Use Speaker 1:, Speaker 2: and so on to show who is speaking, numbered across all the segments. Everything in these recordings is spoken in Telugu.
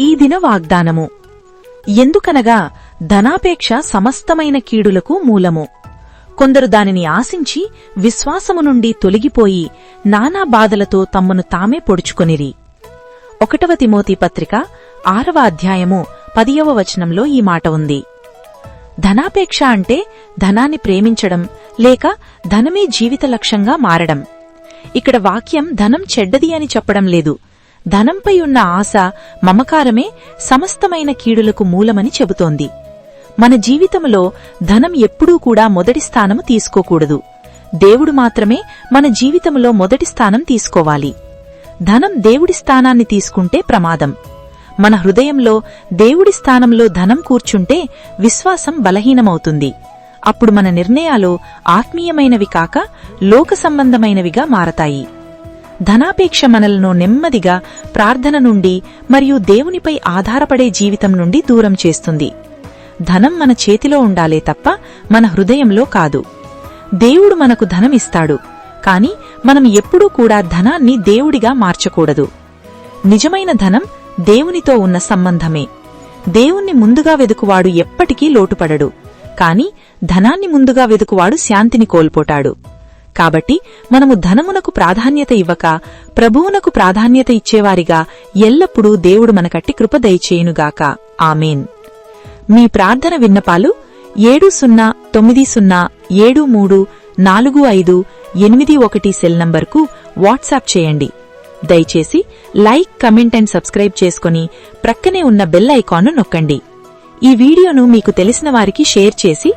Speaker 1: ఈ దిన వాగ్దానము. ఎందుకనగా ధనాపేక్ష సమస్తమైన కీడులకు మూలము. కొందరు దానిని ఆశించి విశ్వాసము నుండి తొలగిపోయి నానా బాధలతో తమ్మును తామే పొడుచుకొనిరి. 1 తిమోతి పత్రిక 6వ అధ్యాయము 10వ వచనంలో ఈ మాట ఉంది. ధనాపేక్ష అంటే ధనాన్ని ప్రేమించడం లేక ధనమే జీవిత లక్ష్యంగా మారడం. ఇక్కడ వాక్యం ధనం చెడ్డది అని చెప్పడం లేదు. ధనంపై ఉన్న ఆశ, మమకారమే సమస్తమైన కీడులకు మూలమని చెబుతోంది. మన జీవితంలో ధనం ఎప్పుడూ కూడా మొదటి స్థానము తీసుకోకూడదు. దేవుడు మాత్రమే మన జీవితంలో మొదటి స్థానం తీసుకోవాలి. ధనం దేవుడి స్థానాన్ని తీసుకుంటే ప్రమాదం. మన హృదయంలో దేవుడి స్థానంలో ధనం కూర్చుంటే విశ్వాసం బలహీనమవుతుంది. అప్పుడు మన నిర్ణయాలు ఆత్మీయమైనవి కాక లోక సంబంధమైనవిగా మారతాయి. ధనాపేక్ష మనలను నెమ్మదిగా ప్రార్థన నుండి మరియు దేవునిపై ఆధారపడే జీవితం నుండి దూరం చేస్తుంది. ధనం మన చేతిలో ఉండాలే తప్ప మన హృదయంలో కాదు. దేవుడు మనకు ధనమిస్తాడు, కాని మనం ఎప్పుడూ కూడా ధనాన్ని దేవుడిగా మార్చకూడదు. నిజమైన ధనం దేవునితో ఉన్న సంబంధమే. దేవుణ్ణి ముందుగా వెదుకువాడు ఎప్పటికీ లోటుపడడు, కాని ధనాన్ని ముందుగా వెదుకువాడు శాంతిని కోల్పోతాడు. కాబట్టి మనము ధనమునకు ప్రాధాన్యత ఇవ్వక ప్రభువునకు ప్రాధాన్యత ఇచ్చేవారిగా ఎల్లప్పుడూ దేవుడు మనకట్టి కృప దయచేయునుగాక. ఆమేన్. మీ ప్రార్థన విన్నపాలు 7090734581 సెల్ నంబర్కు వాట్సాప్ చేయండి. దయచేసి లైక్, కమెంట్ అండ్ సబ్స్క్రైబ్ చేసుకుని ప్రక్కనే ఉన్న బెల్ ఐకాన్ను నొక్కండి. ఈ వీడియోను మీకు తెలిసిన వారికి షేర్ చేసి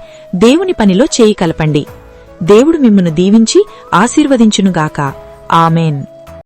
Speaker 1: దేవుని పనిలో చేయి కలపండి. దేవుడు మిమ్మును దీవించి ఆశీర్వదించునుగాక. ఆమేన్.